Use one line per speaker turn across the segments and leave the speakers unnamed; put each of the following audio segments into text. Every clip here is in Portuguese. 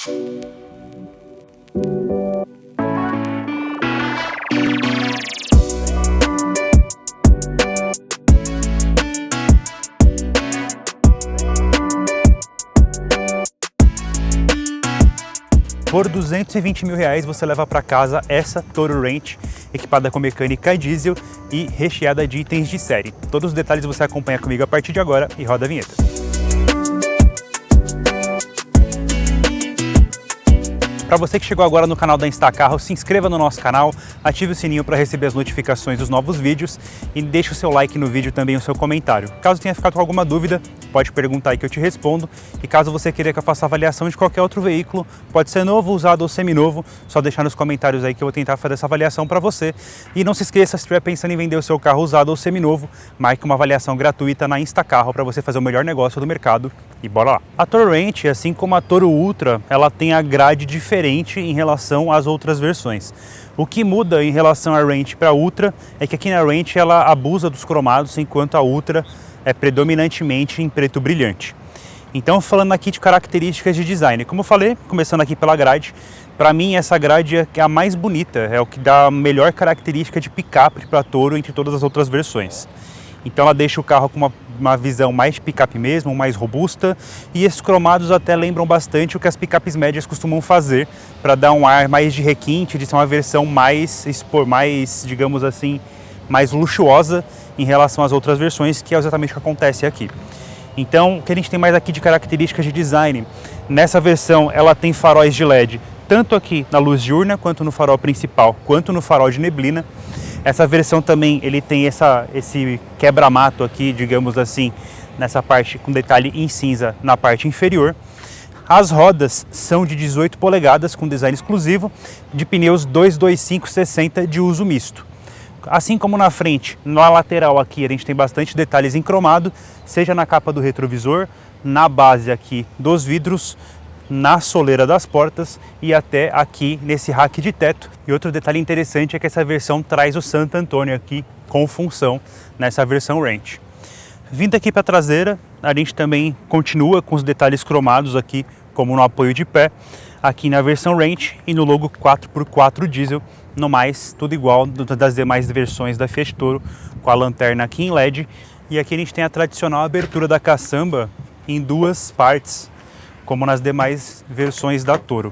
Por R$220 mil você leva para casa essa Toro Ranch, equipada com mecânica diesel e recheada de itens de série. Todos os detalhes você acompanha comigo a partir de agora e roda a vinheta. Para você que chegou agora no canal da Instacarro, se inscreva no nosso canal, ative o sininho para receber as notificações dos novos vídeos e deixe o seu like no vídeo também o seu comentário. Caso tenha ficado com alguma dúvida, pode perguntar aí que eu te respondo. E caso você queira que eu faça avaliação de qualquer outro veículo, pode ser novo, usado ou seminovo, só deixar nos comentários aí que eu vou tentar fazer essa avaliação para você. E não se esqueça, se estiver pensando em vender o seu carro usado ou seminovo, marque uma avaliação gratuita na Instacarro para você fazer o melhor negócio do mercado. E bora lá! A Toro Ranch, assim como a Toro Ultra, ela tem a grade diferente em relação às outras versões. O que muda em relação à Ranch para a Ultra é que aqui na Ranch ela abusa dos cromados, enquanto a Ultra é predominantemente em preto brilhante. Então, falando aqui de características de design, como eu falei, começando aqui pela grade, para mim essa grade é a mais bonita, é o que dá a melhor característica de picape para a Toro entre todas as outras versões. Então ela deixa o carro com uma visão mais de picape mesmo, mais robusta, e esses cromados até lembram bastante o que as picapes médias costumam fazer, para dar um ar mais de requinte, de ser uma versão mais, digamos assim, mais luxuosa em relação às outras versões, que é exatamente o que acontece aqui. Então, o que a gente tem mais aqui de características de design, nessa versão ela tem faróis de LED, tanto aqui na luz diurna, quanto no farol principal, quanto no farol de neblina. Essa versão também ele tem esse quebra-mato aqui, digamos assim, nessa parte com detalhe em cinza na parte inferior. As rodas são de 18 polegadas com design exclusivo, de pneus 225/60 de uso misto. Assim como na frente, na lateral aqui a gente tem bastante detalhes em cromado, seja na capa do retrovisor, na base aqui dos vidros, na soleira das portas e até aqui nesse rack de teto. E outro detalhe interessante é que essa versão traz o Santo Antônio aqui com função nessa versão Ranch. Vindo aqui para a traseira, a gente também continua com os detalhes cromados aqui, como no apoio de pé, aqui na versão Ranch e no logo 4x4 diesel. No mais, tudo igual das demais versões da Fiat Toro, com a lanterna aqui em LED. E aqui a gente tem a tradicional abertura da caçamba em duas partes, como nas demais versões da Toro.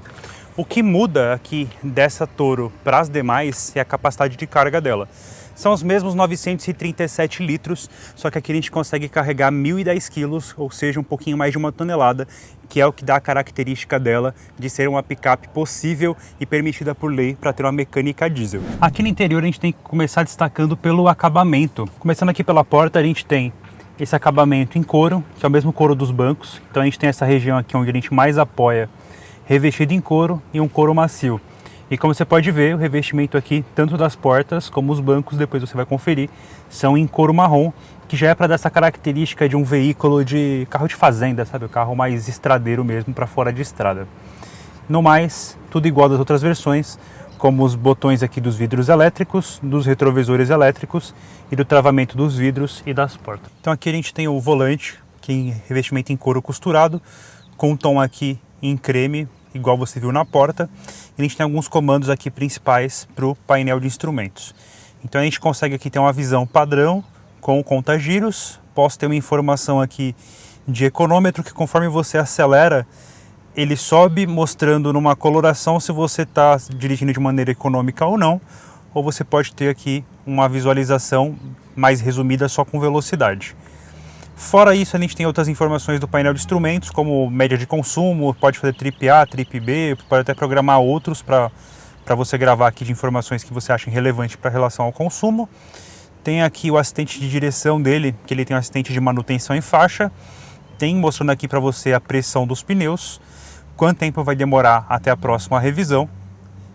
O que muda aqui dessa Toro para as demais é a capacidade de carga dela. São os mesmos 937 litros, só que aqui a gente consegue carregar 1.010 quilos, ou seja, um pouquinho mais de 1 tonelada, que é o que dá a característica dela de ser uma picape possível e permitida por lei para ter uma mecânica diesel. Aqui no interior a gente tem que começar destacando pelo acabamento. Começando aqui pela porta, a gente tem esse acabamento em couro, que é o mesmo couro dos bancos. Então a gente tem essa região aqui onde a gente mais apoia, revestido em couro e um couro macio. E como você pode ver, o revestimento aqui, tanto das portas como os bancos, depois você vai conferir, são em couro marrom, que já é para dar essa característica de um veículo de carro de fazenda, sabe? O carro mais estradeiro mesmo, para fora de estrada. No mais, tudo igual das outras versões, como os botões aqui dos vidros elétricos, dos retrovisores elétricos e do travamento dos vidros e das portas. Então aqui a gente tem o volante, que é revestimento em couro costurado, com um tom aqui em creme, igual você viu na porta. E a gente tem alguns comandos aqui principais para o painel de instrumentos. Então a gente consegue aqui ter uma visão padrão com conta-giros. Posso ter uma informação aqui de econômetro que, conforme você acelera, ele sobe mostrando numa coloração se você está dirigindo de maneira econômica ou não. Ou você pode ter aqui uma visualização mais resumida só com velocidade. Fora isso, a gente tem outras informações do painel de instrumentos, como média de consumo, pode fazer trip A, trip B, pode até programar outros para você gravar aqui de informações que você acha relevante para relação ao consumo. Tem aqui o assistente de direção dele, que ele tem um assistente de manutenção em faixa. Tem mostrando aqui para você a pressão dos pneus, quanto tempo vai demorar até a próxima revisão.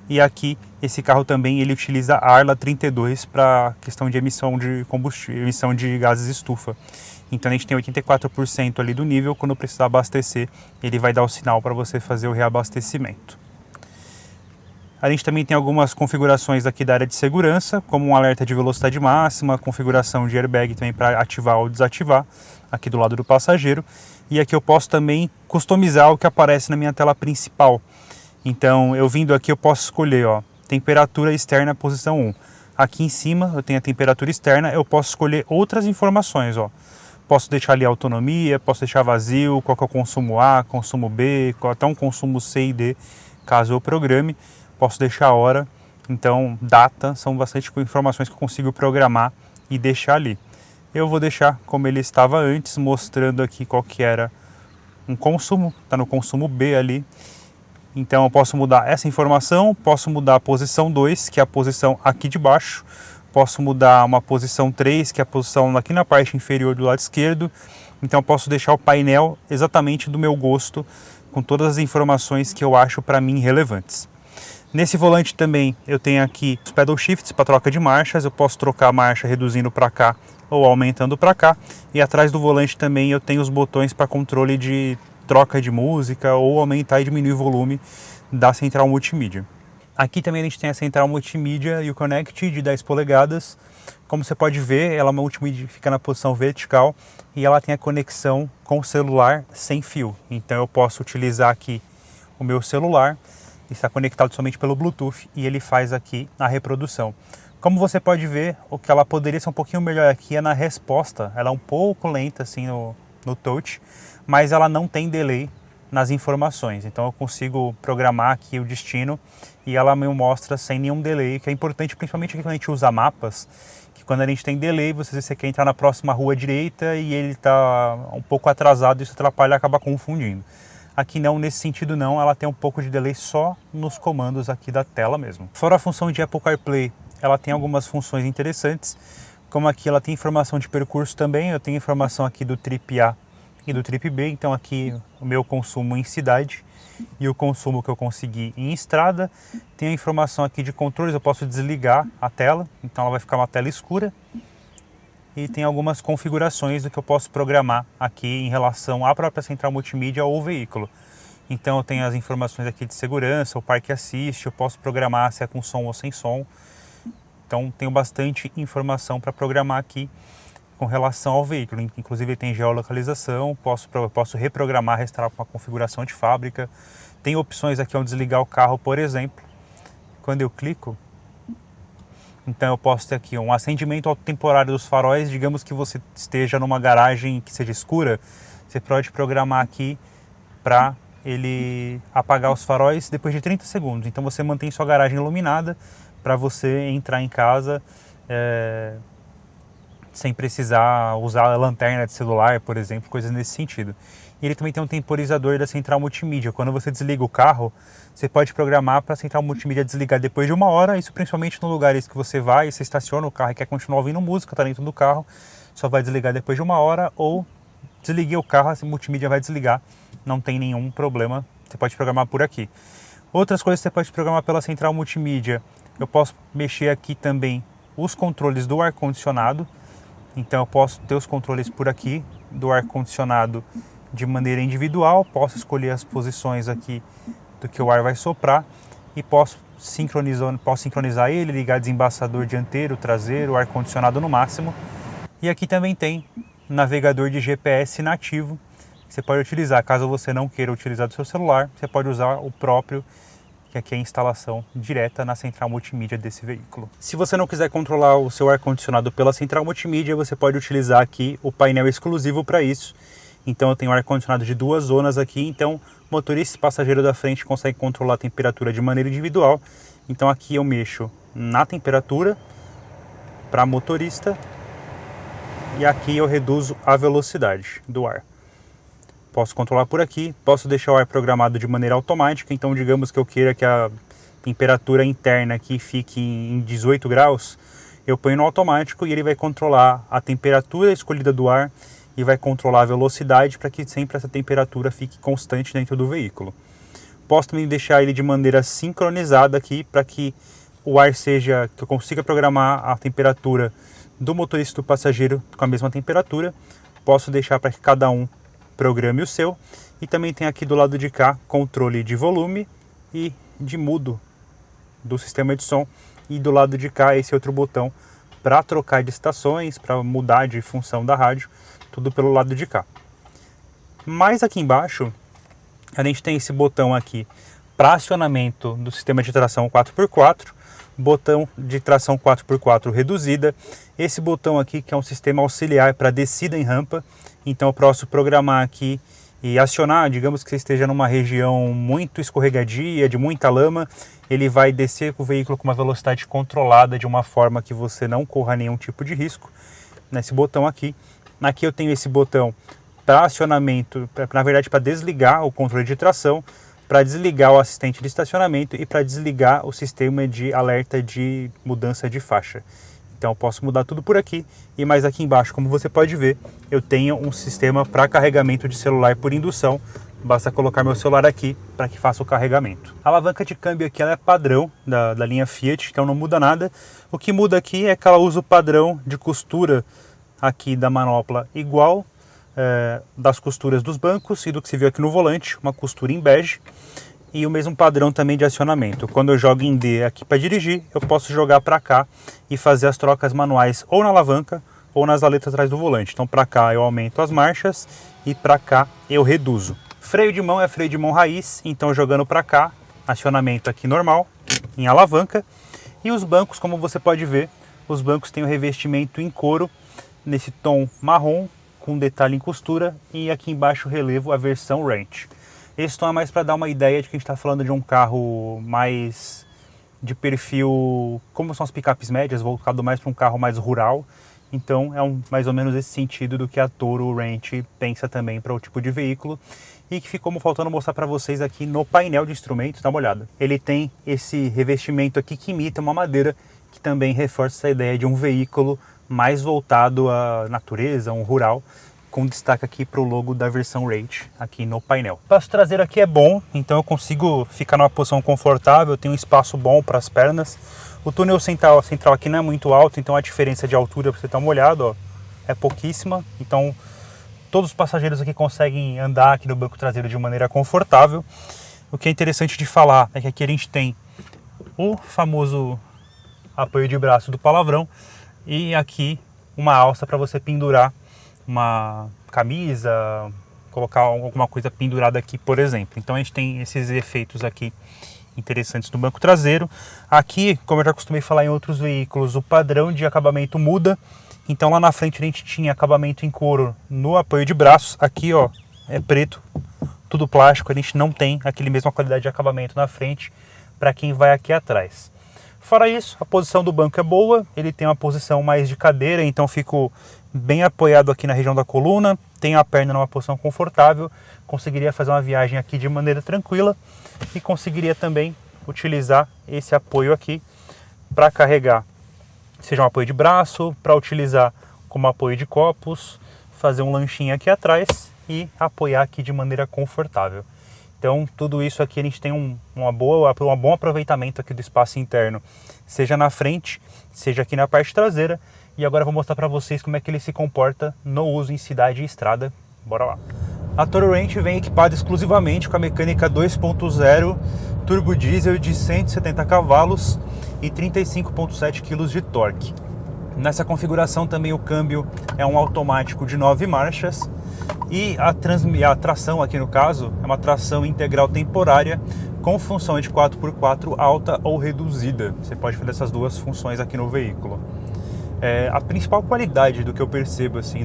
E aqui, esse carro também ele utiliza a Arla 32 para questão de emissão de combustível, emissão de gases estufa. Então a gente tem 84% ali do nível, quando precisar abastecer, ele vai dar o sinal para você fazer o reabastecimento. A gente também tem algumas configurações aqui da área de segurança, como um alerta de velocidade máxima, configuração de airbag também para ativar ou desativar, aqui do lado do passageiro. e aqui eu posso também customizar o que aparece na minha tela principal. Então eu vindo aqui eu posso escolher, ó, temperatura externa posição 1. Aqui em cima eu tenho a temperatura externa, eu posso escolher outras informações, ó. Posso deixar ali a autonomia, posso deixar vazio, qual que é o consumo A, consumo B, até um consumo C e D, caso eu programe. Posso deixar a hora, então data, são bastante informações que eu consigo programar e deixar ali. Eu vou deixar como ele estava antes, mostrando aqui qual que era um consumo, está no consumo B ali. Então eu posso mudar essa informação, posso mudar a posição 2, que é a posição aqui de baixo, posso mudar uma posição 3, que é a posição aqui na parte inferior do lado esquerdo. Então eu posso deixar o painel exatamente do meu gosto, com todas as informações que eu acho para mim relevantes. Nesse volante também eu tenho aqui os pedal shifts para troca de marchas, eu posso trocar a marcha reduzindo para cá ou aumentando para cá. E atrás do volante também eu tenho os botões para controle de troca de música ou aumentar e diminuir o volume da central multimídia. Aqui também a gente tem a central multimídia e o Connect de 10 polegadas. Como você pode ver, ela multimídia fica na posição vertical e ela tem a conexão com o celular sem fio. Então eu posso utilizar aqui o meu celular, está conectado somente pelo Bluetooth e ele faz aqui a reprodução. Como você pode ver, o que ela poderia ser um pouquinho melhor aqui é na resposta. Ela é um pouco lenta assim no touch, mas ela não tem delay nas informações. Então eu consigo programar aqui o destino e ela me mostra sem nenhum delay, que é importante principalmente quando a gente usa mapas, que quando a gente tem delay, você quer entrar na próxima rua direita e ele está um pouco atrasado, isso atrapalha e acaba confundindo. Aqui não, nesse sentido não, ela tem um pouco de delay só nos comandos aqui da tela mesmo. Fora a função de Apple CarPlay, ela tem algumas funções interessantes, como aqui ela tem informação de percurso também, eu tenho informação aqui do Trip A e do Trip B, então aqui o meu consumo em cidade e o consumo que eu consegui em estrada. Tem a informação aqui de controles, eu posso desligar a tela, então ela vai ficar uma tela escura. E tem algumas configurações do que eu posso programar aqui em relação à própria central multimídia ou veículo. Então eu tenho as informações aqui de segurança, o Parque Assist, eu posso programar se é com som ou sem som. Então tenho bastante informação para programar aqui com relação ao veículo. Inclusive tem geolocalização, posso reprogramar, restaurar com uma configuração de fábrica. Tem opções aqui onde desligar o carro, por exemplo. Quando eu clico, então eu posso ter aqui um acendimento temporário dos faróis. Digamos que você esteja numa garagem que seja escura, você pode programar aqui para ele apagar os faróis depois de 30 segundos. Então você mantém sua garagem iluminada para você entrar em casa sem precisar usar a lanterna de celular, por exemplo, coisas nesse sentido. E ele também tem um temporizador da central multimídia. Quando você desliga o carro, você pode programar para a central multimídia desligar depois de 1 hora, isso principalmente no lugares que você vai, você estaciona o carro e quer continuar ouvindo música, está dentro do carro, só vai desligar depois de 1 hora, ou desliguei o carro, a multimídia vai desligar, não tem nenhum problema, você pode programar por aqui. Outras coisas que você pode programar pela central multimídia, eu posso mexer aqui também os controles do ar-condicionado. Então eu posso ter os controles por aqui do ar-condicionado de maneira individual, posso escolher as posições aqui do que o ar vai soprar e posso sincronizar ele, ligar desembaçador dianteiro, traseiro, ar-condicionado no máximo. E aqui também tem navegador de GPS nativo, que você pode utilizar. Caso você não queira utilizar do seu celular, você pode usar o próprio, que aqui é a instalação direta na central multimídia desse veículo. Se você não quiser controlar o seu ar-condicionado pela central multimídia, você pode utilizar aqui o painel exclusivo para isso. Então eu tenho ar-condicionado de 2 zonas aqui, então motorista e passageiro da frente conseguem controlar a temperatura de maneira individual. Então aqui eu mexo na temperatura para motorista e aqui eu reduzo a velocidade do ar. Posso controlar por aqui, posso deixar o ar programado de maneira automática, então digamos que eu queira que a temperatura interna aqui fique em 18 graus, eu ponho no automático e ele vai controlar a temperatura escolhida do ar e vai controlar a velocidade para que sempre essa temperatura fique constante dentro do veículo. Posso também deixar ele de maneira sincronizada aqui para que o ar seja, que eu consiga programar a temperatura do motorista e do passageiro com a mesma temperatura. Posso deixar para que cada um programe o seu, e também tem aqui do lado de cá controle de volume e de mudo do sistema de som, e do lado de cá esse outro botão para trocar de estações, para mudar de função da rádio, tudo pelo lado de cá. Mas aqui embaixo a gente tem esse botão aqui para acionamento do sistema de tração 4x4, botão de tração 4x4 reduzida, esse botão aqui que é um sistema auxiliar para descida em rampa, então eu posso programar aqui e acionar, digamos que você esteja numa região muito escorregadia, de muita lama, ele vai descer com o veículo com uma velocidade controlada de uma forma que você não corra nenhum tipo de risco, nesse botão aqui. Aqui eu tenho esse botão para acionamento, na verdade para desligar o controle de tração, para desligar o assistente de estacionamento e para desligar o sistema de alerta de mudança de faixa. Então eu posso mudar tudo por aqui e mais aqui embaixo, como você pode ver, eu tenho um sistema para carregamento de celular por indução. Basta colocar meu celular aqui para que faça o carregamento. A alavanca de câmbio aqui ela é padrão da linha Fiat, então não muda nada. O que muda aqui é que ela usa o padrão de costura aqui da manopla igual das costuras dos bancos e do que se viu aqui no volante, uma costura em bege. E o mesmo padrão também de acionamento. Quando eu jogo em D aqui para dirigir, eu posso jogar para cá e fazer as trocas manuais ou na alavanca ou nas aletas atrás do volante. Então para cá eu aumento as marchas e para cá eu reduzo. Freio de mão é freio de mão raiz, então jogando para cá, acionamento aqui normal, em alavanca. E os bancos, como você pode ver, os bancos têm o revestimento em couro, nesse tom marrom, com detalhe em costura, e aqui embaixo relevo a versão Ranch. Esse tom é mais para dar uma ideia de que a gente está falando de um carro mais de perfil, como são as picapes médias, voltado mais para um carro mais rural. Então é mais ou menos esse sentido do que a Toro Ranch pensa também para o tipo de veículo. E que ficou faltando mostrar para vocês aqui no painel de instrumentos, dá uma olhada. Ele tem esse revestimento aqui que imita uma madeira, que também reforça essa ideia de um veículo mais voltado à natureza, um rural, com destaque aqui para o logo da versão Ranch aqui no painel. O espaço traseiro aqui é bom, então eu consigo ficar numa posição confortável, tenho um espaço bom para as pernas. O túnel central aqui não é muito alto, então a diferença de altura, para você dar uma olhada, ó, é pouquíssima. Então todos os passageiros aqui conseguem andar aqui no banco traseiro de maneira confortável. O que é interessante de falar é que aqui a gente tem o famoso apoio de braço do palavrão e aqui uma alça para você pendurar uma camisa, colocar alguma coisa pendurada aqui, por exemplo. Então a gente tem esses efeitos aqui interessantes no banco traseiro. Aqui, como eu já costumei falar em outros veículos, o padrão de acabamento muda. Então lá na frente a gente tinha acabamento em couro no apoio de braços. Aqui ó, é preto, tudo plástico. A gente não tem aquele mesma qualidade de acabamento na frente para quem vai aqui atrás. Fora isso, a posição do banco é boa. Ele tem uma posição mais de cadeira, então fico bem apoiado aqui na região da coluna. Tenho a perna numa posição confortável. Conseguiria fazer uma viagem aqui de maneira tranquila. E conseguiria também utilizar esse apoio aqui para carregar, seja um apoio de braço, para utilizar como apoio de copos, fazer um lanchinho aqui atrás e apoiar aqui de maneira confortável. Então tudo isso aqui a gente tem um bom aproveitamento aqui do espaço interno, seja na frente, seja aqui na parte traseira. E agora eu vou mostrar para vocês como é que ele se comporta no uso em cidade e estrada. Bora lá! A Toro Ranch vem equipada exclusivamente com a mecânica 2.0 turbo diesel de 170 cavalos e 35,7 kg de torque. Nessa configuração também o câmbio é um automático de 9 marchas e a tração aqui no caso é uma tração integral temporária com função de 4x4 alta ou reduzida. Você pode fazer essas duas funções aqui no veículo. A principal qualidade do que eu percebo assim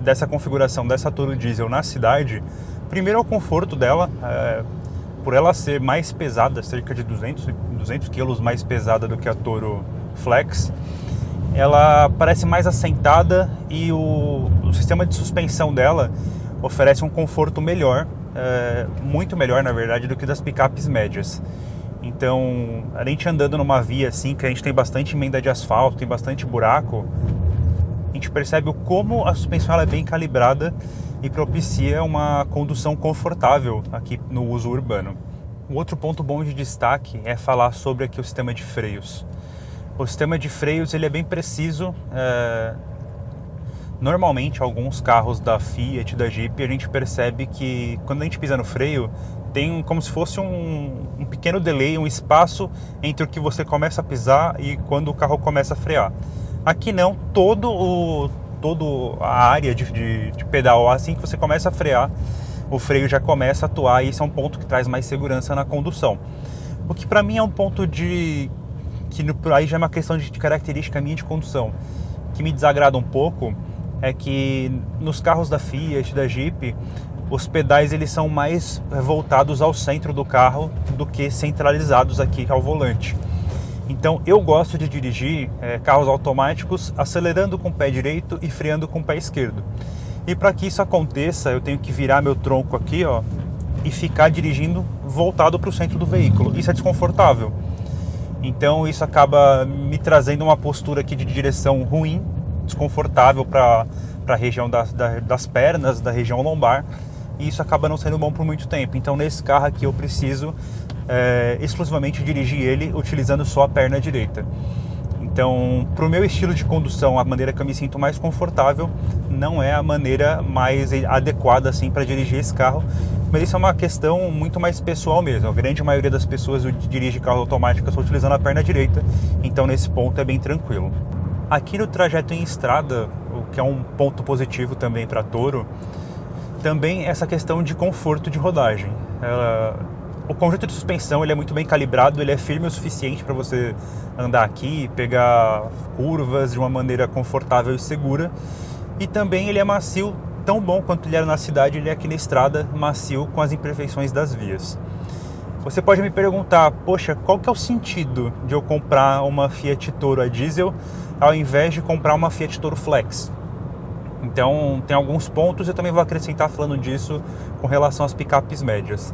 dessa configuração dessa Toro Diesel na cidade, primeiro é o conforto dela, por ela ser mais pesada, cerca de 200 kg mais pesada do que a Toro Flex. Ela parece mais assentada e o sistema de suspensão dela oferece um conforto melhor, muito melhor na verdade do que das picapes médias. Então, a gente andando numa via assim, que a gente tem bastante emenda de asfalto, tem bastante buraco, a gente percebe como a suspensão ela é bem calibrada e propicia uma condução confortável aqui no uso urbano. Um outro ponto bom de destaque é falar sobre aqui o sistema de freios. O sistema de freios ele é bem preciso. Normalmente, alguns carros da Fiat, da Jeep, a gente percebe que quando a gente pisa no freio, tem como se fosse um pequeno delay, um espaço entre o que você começa a pisar e quando o carro começa a frear. Aqui não, todo toda a área de pedal. Assim que você começa a frear, o freio já começa a atuar, e isso é um ponto que traz mais segurança na condução. O que para mim é um ponto que aí já é uma questão de característica minha de condução, que me desagrada um pouco, é que nos carros da Fiat, da Jeep, os pedais eles são mais voltados ao centro do carro do que centralizados aqui ao volante. Então eu gosto de dirigir carros automáticos acelerando com o pé direito e freando com o pé esquerdo. E para que isso aconteça, eu tenho que virar meu tronco aqui, ó, e ficar dirigindo voltado para o centro do veículo. Isso é desconfortável. Então isso acaba me trazendo uma postura aqui de direção ruim, desconfortável para a região das pernas, da região lombar. E isso acaba não sendo bom por muito tempo. Então nesse carro aqui eu preciso exclusivamente dirigir ele utilizando só a perna direita. Então, para o meu estilo de condução, a maneira que eu me sinto mais confortável não é a maneira mais adequada assim para dirigir esse carro, mas isso é uma questão muito mais pessoal mesmo. A grande maioria das pessoas dirige carro automático só utilizando a perna direita, então nesse ponto é bem tranquilo. Aqui no trajeto em estrada, o que é um ponto positivo também para Toro, também essa questão de conforto de rodagem. O conjunto de suspensão ele é muito bem calibrado, ele é firme o suficiente para você andar aqui, pegar curvas de uma maneira confortável e segura. E também ele é macio, tão bom quanto ele era na cidade, ele é aqui na estrada, macio com as imperfeições das vias. Você pode me perguntar, poxa, qual que é o sentido de eu comprar uma Fiat Toro a diesel ao invés de comprar uma Fiat Toro Flex? Então tem alguns pontos, eu também vou acrescentar falando disso com relação às picapes médias.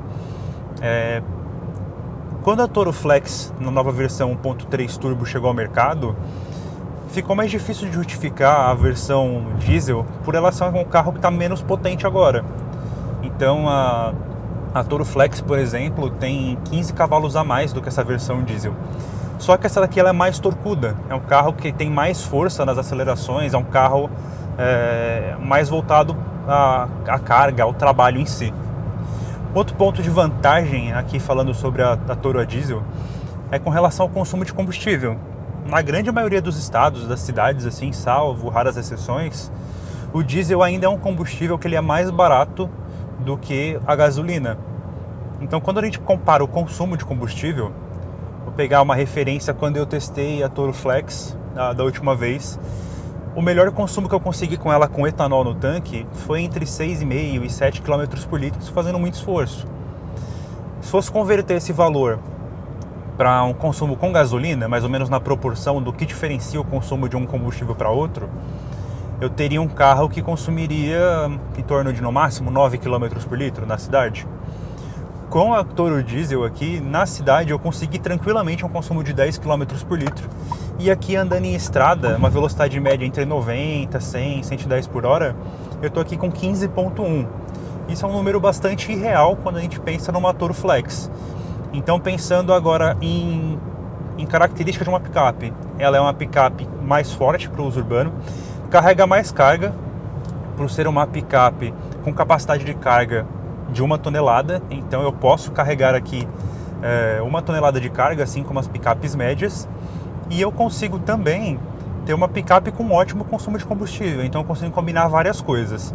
Quando a Toro Flex, na nova versão 1.3 Turbo, chegou ao mercado, ficou mais difícil de justificar a versão diesel por ela ser um carro que está menos potente agora. Então a Toro Flex, por exemplo, tem 15 cavalos a mais do que essa versão diesel. Só que essa daqui ela é mais torcuda, é um carro que tem mais força nas acelerações, é um carro mais voltado à carga, ao trabalho em si. Outro ponto de vantagem aqui falando sobre a Toro a diesel é com relação ao consumo de combustível. Na grande maioria dos estados, das cidades, assim, salvo raras exceções, o diesel ainda é um combustível que ele é mais barato do que a gasolina. Então quando a gente compara o consumo de combustível, vou pegar uma referência quando eu testei a Toro Flex da última vez, o melhor consumo que eu consegui com ela com etanol no tanque foi entre 6,5 e 7 km por litro, fazendo muito esforço. Se fosse converter esse valor para um consumo com gasolina, mais ou menos na proporção do que diferencia o consumo de um combustível para outro, eu teria um carro que consumiria em torno de, no máximo, 9 km por litro na cidade. Com a Toro Diesel aqui, na cidade, eu consegui tranquilamente um consumo de 10 km por litro. E aqui andando em estrada, uma velocidade média entre 90, 100, 110 por hora, eu estou aqui com 15,1. Isso é um número bastante irreal quando a gente pensa numa Toro Flex. Então, pensando agora em características de uma picape, ela é uma picape mais forte para o uso urbano, carrega mais carga, por ser uma picape com capacidade de carga de 1 tonelada, então eu posso carregar aqui 1 tonelada de carga, assim como as picapes médias, e eu consigo também ter uma picape com um ótimo consumo de combustível, então eu consigo combinar várias coisas.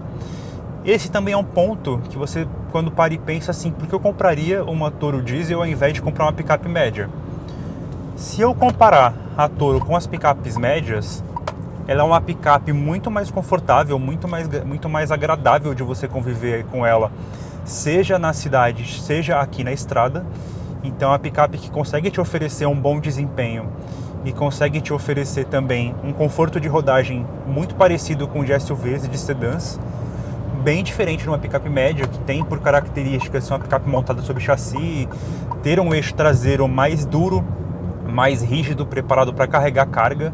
Esse também é um ponto que você, quando para e pensa assim, por que eu compraria uma Toro Diesel ao invés de comprar uma picape média? Se eu comparar a Toro com as picapes médias, ela é uma picape muito mais confortável, muito mais agradável de você conviver com ela, seja na cidade, seja aqui na estrada. Então é uma picape que consegue te oferecer um bom desempenho e consegue te oferecer também um conforto de rodagem muito parecido com o de SUVs e de sedãs, bem diferente de uma picape média, que tem por características ser uma picape montada sobre chassi, ter um eixo traseiro mais duro, mais rígido, preparado para carregar carga.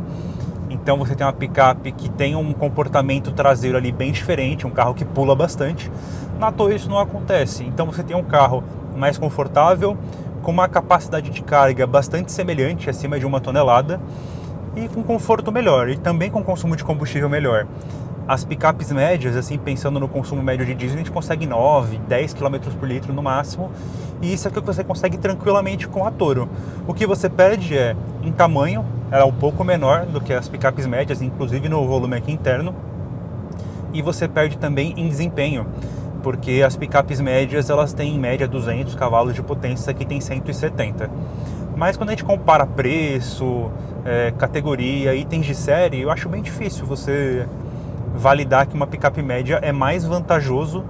Então você tem uma picape que tem um comportamento traseiro ali bem diferente, um carro que pula bastante. Na Toro isso não acontece, então você tem um carro mais confortável, com uma capacidade de carga bastante semelhante, acima de 1 tonelada, e com conforto melhor, e também com consumo de combustível melhor. As picapes médias, assim, pensando no consumo médio de diesel, a gente consegue 9, 10 km por litro no máximo, e isso é o que você consegue tranquilamente com a Toro. O que você perde em tamanho, ela é um pouco menor do que as picapes médias, inclusive no volume aqui interno, e você perde também em desempenho, porque as picapes médias elas têm em média 200 cavalos de potência, essa aqui tem 170. Mas quando a gente compara preço, categoria, itens de série, eu acho bem difícil você validar que uma picape média é mais vantajoso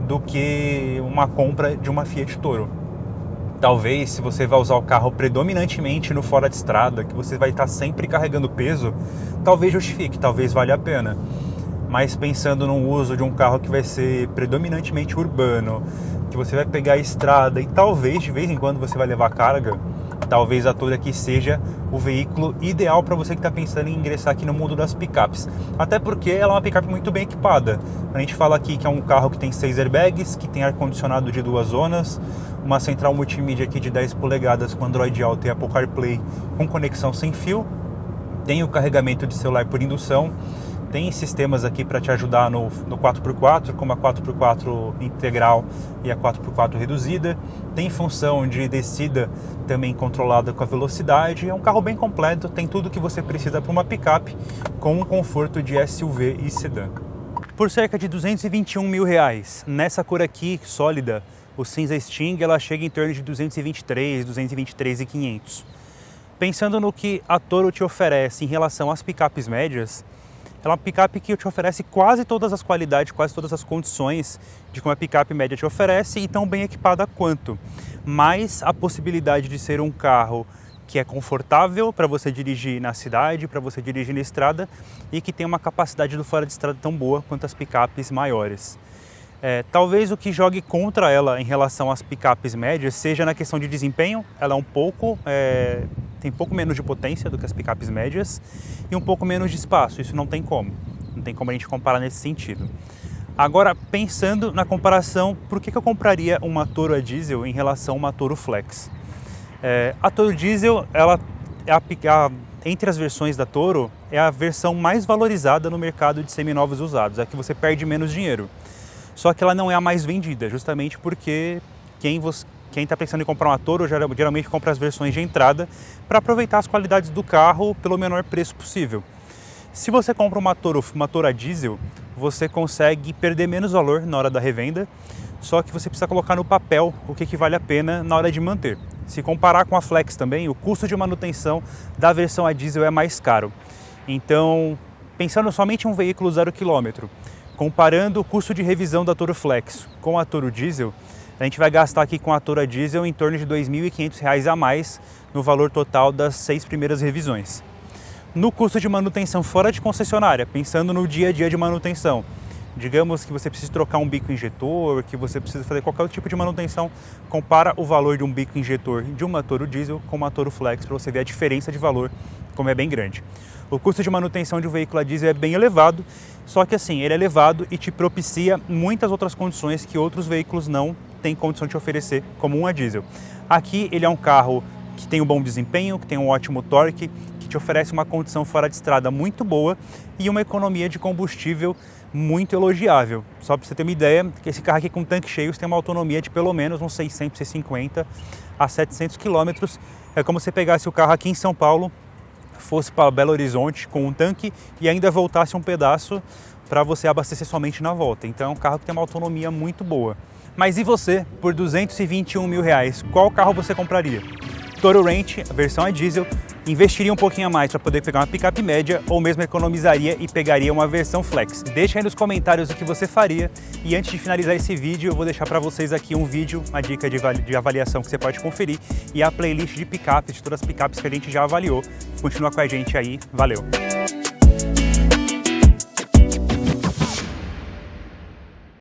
do que uma compra de uma Fiat Toro. Talvez, se você vai usar o carro predominantemente no fora de estrada, que você vai estar sempre carregando peso, talvez justifique, talvez valha a pena. Mas pensando no uso de um carro que vai ser predominantemente urbano, que você vai pegar a estrada e talvez de vez em quando você vai levar carga, talvez a Toro aqui seja o veículo ideal para você que está pensando em ingressar aqui no mundo das picapes. Até porque ela é uma picape muito bem equipada. A gente fala aqui que é um carro que tem 6 airbags, que tem ar-condicionado de 2 zonas, uma central multimídia aqui de 10 polegadas com Android Auto e Apple CarPlay com conexão sem fio, tem o carregamento de celular por indução, tem sistemas aqui para te ajudar no 4x4, como a 4x4 integral e a 4x4 reduzida, tem função de descida também controlada com a velocidade, é um carro bem completo, tem tudo que você precisa para uma picape com um conforto de SUV e sedã. Por cerca de R$221 mil, nessa cor aqui, sólida, o cinza Sting, ela chega em torno de 223.500. Pensando no que a Toro te oferece em relação às picapes médias, ela é uma picape que te oferece quase todas as qualidades, quase todas as condições de como a picape média te oferece e tão bem equipada quanto. Mas a possibilidade de ser um carro que é confortável para você dirigir na cidade, para você dirigir na estrada e que tem uma capacidade do fora de estrada tão boa quanto as picapes maiores. Talvez o que jogue contra ela em relação às picapes médias seja na questão de desempenho. Ela é tem um pouco menos de potência do que as picapes médias e um pouco menos de espaço. Isso não tem como a gente comparar nesse sentido. Agora, pensando na comparação, por que eu compraria uma Toro a diesel em relação a uma Toro Flex? A Toro diesel, ela entre as versões da Toro, é a versão mais valorizada no mercado de seminovos usados, é que você perde menos dinheiro. Só que ela não é a mais vendida, justamente porque quem está pensando em comprar uma Toro geralmente compra as versões de entrada para aproveitar as qualidades do carro pelo menor preço possível. Se você compra uma Toro a diesel, você consegue perder menos valor na hora da revenda, só que você precisa colocar no papel o que vale a pena na hora de manter. Se comparar com a Flex também, o custo de manutenção da versão a diesel é mais caro. Então, pensando somente em um veículo 0 km, comparando o custo de revisão da Toro Flex com a Toro diesel, a gente vai gastar aqui com a Toro a diesel em torno de R$ 2.500 a mais no valor total das 6 primeiras revisões. No custo de manutenção fora de concessionária, pensando no dia a dia de manutenção, digamos que você precisa trocar um bico injetor, que você precisa fazer qualquer tipo de manutenção, compara o valor de um bico injetor de uma Toro diesel com uma Toro Flex para você ver a diferença de valor, como é bem grande. O custo de manutenção de um veículo a diesel é bem elevado, só que assim, ele é elevado e te propicia muitas outras condições que outros veículos não têm condição de te oferecer, como um a diesel. Aqui ele é um carro que tem um bom desempenho, que tem um ótimo torque, que te oferece uma condição fora de estrada muito boa e uma economia de combustível muito elogiável. Só para você ter uma ideia, que esse carro aqui com tanque cheio tem uma autonomia de pelo menos uns 650 a 700 km. É como se você pegasse o carro aqui em São Paulo, fosse para Belo Horizonte com um tanque e ainda voltasse um pedaço para você abastecer somente na volta. Então é um carro que tem uma autonomia muito boa. Mas e você, por R$ 221 mil, qual carro você compraria? Toro Ranch, a versão a diesel, investiria um pouquinho a mais para poder pegar uma picape média ou mesmo economizaria e pegaria uma versão flex? Deixa aí nos comentários o que você faria e antes de finalizar esse vídeo eu vou deixar para vocês aqui um vídeo, uma dica de avaliação que você pode conferir e a playlist de picapes, de todas as picapes que a gente já avaliou. Continua com a gente aí, valeu!